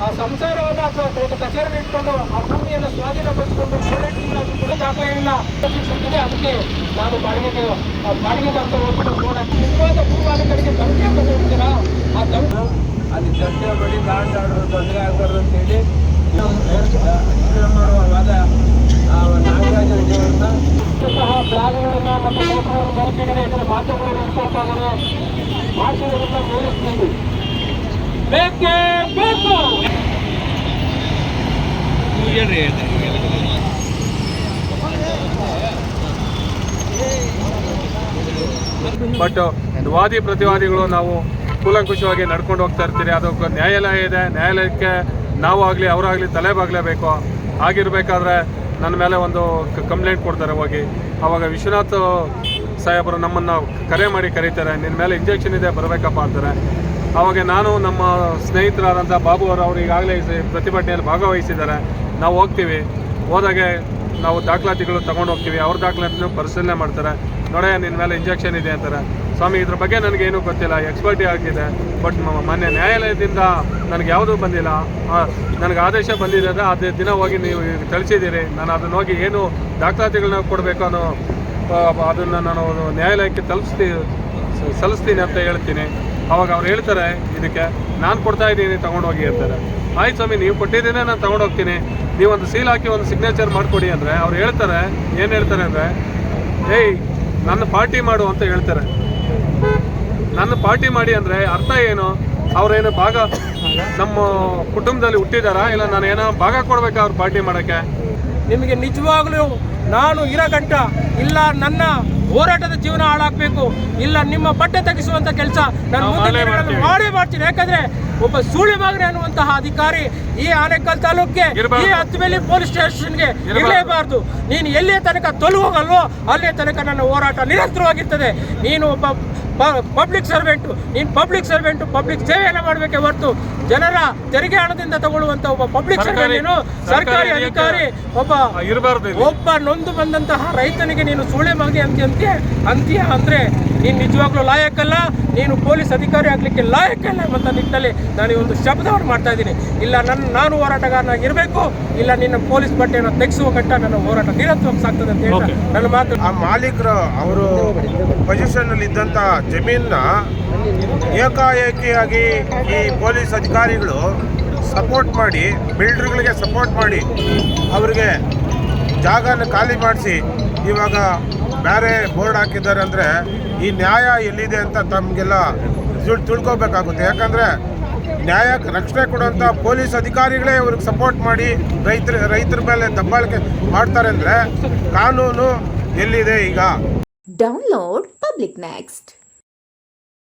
ಆ ಸಂಸಾರವನ್ನು ಅಥವಾ ಕೋರ್ಟ್ ಕಚೇರಿ ಇಟ್ಕೊಂಡು ಆ ಭೂಮಿಯನ್ನು ಸ್ವಾಧೀನಪಡಿಸಿಕೊಂಡು ಕೂಡ ದಾಖಲೆಗಳನ್ನ ಶಿಕ್ಷಿಸಿದೆ. ಅದಕ್ಕೆ ನಾನು ಬಾಡಿಗೆ ಅಂತ ಹೋಗ್ಬಿಟ್ಟು ನಿಜವಾದ ಭೂಮಾಲೀಕರಿಗೆ ಧಮಕಿ ಅಂತ ಹೇಳ್ತೀರಾ? ಆ ಧಮಕಿ ಅಲ್ಲಿ ಚರ್ಚೆ ಮಾಡಿ ಲ್ಯಾಂಡ್ ಆರ್ಡರ್ ತೊಂದರೆ ಆಗಬಾರ್ದು ಅಂತೇಳಿ ಮಾಡುವಾಗ ನಾಗರಾಜ ವಿಜಯವನ್ನ ಸಹ ಪ್ಲಾನ್ಗಳನ್ನ ಮತ್ತು ಲೇಖನವನ್ನು ಬರೆದಿದ್ದಾರೆ. ಇದರ ಮಾಧ್ಯಮಗಳನ್ನು ಇಟ್ಕೊಳ್ತಾರೆ. ಭಾಷೆಗಳನ್ನ ಮೇಲಿಸ್ತೀವಿ. ಬೇಕೇ ಬೇಕು. ಬಟ್ ವಾದಿ ಪ್ರತಿವಾದಿಗಳು ನಾವು ಕೂಲಂಕುಷವಾಗಿ ನಡ್ಕೊಂಡು ಹೋಗ್ತಾ ಇರ್ತೀರಿ. ಅದಕ್ಕೆ ನ್ಯಾಯಾಲಯ ಇದೆ. ನ್ಯಾಯಾಲಯಕ್ಕೆ ನಾವು ಆಗಲಿ ಅವರಾಗಲಿ ತಲೆಬಾಗಲೇಬೇಕು. ಆಗಿರಬೇಕಾದ್ರೆ ನನ್ನ ಮೇಲೆ ಒಂದು ಕಂಪ್ಲೇಂಟ್ ಕೊಡ್ತಾರೆ ಹೋಗಿ. ಆವಾಗ ವಿಶ್ವನಾಥ್ ಸಾಹೇಬರು ನಮ್ಮನ್ನು ಕರೆ ಮಾಡಿ ಕರೀತಾರೆ. ನಿನ್ನ ಮೇಲೆ ಇಂಜೆಕ್ಷನ್ ಇದೆ ಬರಬೇಕಪ್ಪ ಅಂತಾರೆ. ಆವಾಗ ನಾನು ನಮ್ಮ ಸ್ನೇಹಿತರಾದಂಥ ಬಾಬು ಅವರು ಈಗಾಗಲೇ ಪ್ರತಿಭಟನೆಯಲ್ಲಿ ಭಾಗವಹಿಸಿದ್ದಾರೆ. ನಾವು ಹೋಗ್ತೀವಿ. ಹೋದಾಗೆ ನಾವು ದಾಖಲಾತಿಗಳು ತೊಗೊಂಡು ಹೋಗ್ತೀವಿ. ಅವ್ರ ದಾಖಲಾತಿನೂ ಪರಿಶೀಲನೆ ಮಾಡ್ತಾರೆ. ನೋಡೇ ನಿನ್ನ ಮೇಲೆ ಇಂಜೆಕ್ಷನ್ ಇದೆ ಅಂತಾರೆ. ಸ್ವಾಮಿ ಇದ್ರ ಬಗ್ಗೆ ನನಗೇನೂ ಗೊತ್ತಿಲ್ಲ, ಎಕ್ಸ್ಪರ್ಟಿ ಆಗಿದೆ. ಬಟ್ ಮೊನ್ನೆ ನ್ಯಾಯಾಲಯದಿಂದ ನನಗೆ ಯಾವುದೂ ಬಂದಿಲ್ಲ. ನನಗೆ ಆದೇಶ ಬಂದಿದೆ ಅಂದರೆ ಅದೇ ದಿನ ಹೋಗಿ ನೀವು ತಿಳಿಸಿದ್ದೀರಿ. ನಾನು ಅದನ್ನು ಹೋಗಿ ಏನು ದಾಖಲಾತಿಗಳನ್ನ ಕೊಡಬೇಕು ಅನ್ನೋ ಅದನ್ನು ನಾನು ನ್ಯಾಯಾಲಯಕ್ಕೆ ಸಲ್ಲಿಸ್ತೀನಿ ಅಂತ ಹೇಳ್ತೀನಿ. ಅವಾಗ ಅವ್ರು ಹೇಳ್ತಾರೆ ಇದಕ್ಕೆ ನಾನು ಕೊಡ್ತಾ ಇದ್ದೀನಿ ತೊಗೊಂಡೋಗಿ ಅಂತಾರೆ. ಆಯ್ತು ಸ್ವಾಮಿ ನೀವು ಕೊಟ್ಟಿದ್ದೇನೆ ನಾನು ತೊಗೊಂಡೋಗ್ತೀನಿ. ನೀವೊಂದು ಸೀಲ್ ಹಾಕಿ ಒಂದು ಸಿಗ್ನೇಚರ್ ಮಾಡಿಕೊಡಿ ಅಂದರೆ ಅವ್ರು ಹೇಳ್ತಾರೆ. ಏನು ಹೇಳ್ತಾರೆ ಅಂದರೆ ಏಯ್ ನನ್ನ ಪಾರ್ಟಿ ಮಾಡು ಅಂತ ಹೇಳ್ತಾರೆ. ನನ್ನ ಪಾರ್ಟಿ ಮಾಡಿ ಅಂದರೆ ಅರ್ಥ ಏನು? ಅವರೇನು ಭಾಗ ನಮ್ಮ ಕುಟುಂಬದಲ್ಲಿ ಹುಟ್ಟಿದಾರಾ ಇಲ್ಲ ನಾನು ಏನೋ ಭಾಗ ಕೊಡ್ಬೇಕಾ ಅವ್ರು ಪಾರ್ಟಿ ಮಾಡೋಕ್ಕೆ? ನಿಮಗೆ ನಿಜವಾಗ್ಲೂ ನಾನು ಇರಗಂಟ ಇಲ್ಲ ನನ್ನ ಹೋರಾಟದ ಜೀವನ ಹಾಳಾಗಬೇಕು ಇಲ್ಲ ನಿಮ್ಮ ಬಟ್ಟೆ ತೆಗೆಸುವಂತ ಕೆಲಸ ನಾನು ಮಾಡೇ ಮಾಡ್ತೀನಿ. ಯಾಕಂದ್ರೆ ಒಬ್ಬ ಸುಳಿಮಗನೆ ಅನ್ನುವಂತಹ ಅಧಿಕಾರಿ ಈ ಆನೇಕಲ್ ತಾಲೂಕಿಗೆ ಈ ಹತ್ತುಮೇಲಿ ಪೊಲೀಸ್ ಸ್ಟೇಷನ್ಗೆ ಇರಲೇಬಾರ್ದು. ನೀನು ಎಲ್ಲಿಯ ತನಕ ತೊಲಗೋಗಲ್ವೋ ಅಲ್ಲಿಯ ತನಕ ನನ್ನ ಹೋರಾಟ ನಿರಂತರವಾಗಿರ್ತದೆ. ನೀನು ಒಬ್ಬ ಪಬ್ಲಿಕ್ ಸರ್ವೆಂಟು, ನೀನು ಪಬ್ಲಿಕ್ ಸರ್ವೆಂಟು, ಪಬ್ಲಿಕ್ ಸೇವೆಯನ್ನು ಮಾಡಬೇಕೆ ಹೊರತು ಜನರ ತೆರಿಗೆ ಹಣದಿಂದ ತಗೊಳ್ಳುವಂತ ಒಬ್ಬ ಪಬ್ಲಿಕ್ ಸರ್ವೆಂಟ್ ನೀನು ಸರ್ಕಾರಿ ಅಧಿಕಾರಿ ಒಬ್ಬ ನೊಂದು ಬಂದಂತಹ ರೈತನಿಗೆ ನೀನು ಸುಳೆ ಮಗಿ ಅಂತೀಯ ಅಂದ್ರೆ ನೀನು ನಿಜವಾಗ್ಲೂ ಲಾಯಕ್ಕಲ್ಲ. ನೀನು ಪೊಲೀಸ್ ಅಧಿಕಾರಿ ಆಗ್ಲಿಕ್ಕೆ ಲಾಯಕ್ಕಲ್ಲ ಅಂತ ನಿಟ್ಟಿನಲ್ಲಿ ನಾನು ಒಂದು ಶಬ್ದವನ್ನು ಮಾಡ್ತಾ ಇದ್ದೀನಿ. ಇಲ್ಲ ನಾನು ಹೋರಾಟಗಾರನಾಗಿ ಇರಬೇಕು, ಇಲ್ಲ ನಿನ್ನ ಪೊಲೀಸ್ ಬಟ್ಟೆಯನ್ನು ತೆಗೆಸುವ ಗಂಟ ನನ್ನ ಹೋರಾಟ ನಿರಂತರವಾಗಿ ಸಾಗ್ತದೆ ಅಂತ ಹೇಳಿ ನನ್ನ ಮಾತು. ಆ ಮಾಲೀಕರು ಅವರು ಪೊಸಿಷನ್ ಅಲ್ಲಿ ಇದ್ದಂತ ಜಮೀನನ್ನ ಏಕಾಏಕಿಯಾಗಿ ಈ ಪೊಲೀಸ್ ಅಧಿಕಾರಿಗಳು ಸಪೋರ್ಟ್ ಮಾಡಿ, ಬಿಲ್ಡರ್ಗಳಿಗೆ ಸಪೋರ್ಟ್ ಮಾಡಿ ಅವರಿಗೆ ಜಾಗನ ಖಾಲಿ ಮಾಡಿಸಿ ಇವಾಗ ಬೇರೆ ಬೋರ್ಡ್ ಹಾಕಿದ್ದಾರೆ ಅಂದರೆ ಈ ನ್ಯಾಯ ಎಲ್ಲಿದೆ ಅಂತ ತಮಗೆಲ್ಲ ತಿಳ್ಕೊಬೇಕಾಗುತ್ತೆ. ಯಾಕಂದರೆ ನ್ಯಾಯಕ್ಕೆ ರಕ್ಷಣೆ ಕೊಡುವಂಥ ಪೊಲೀಸ್ ಅಧಿಕಾರಿಗಳೇ ಇವ್ರಿಗೆ ಸಪೋರ್ಟ್ ಮಾಡಿ ರೈತರ ಮೇಲೆ ದಬ್ಬಾಳಿಕೆ ಮಾಡ್ತಾರೆ ಅಂದರೆ ಕಾನೂನು ಎಲ್ಲಿದೆ ಈಗ? Download public next.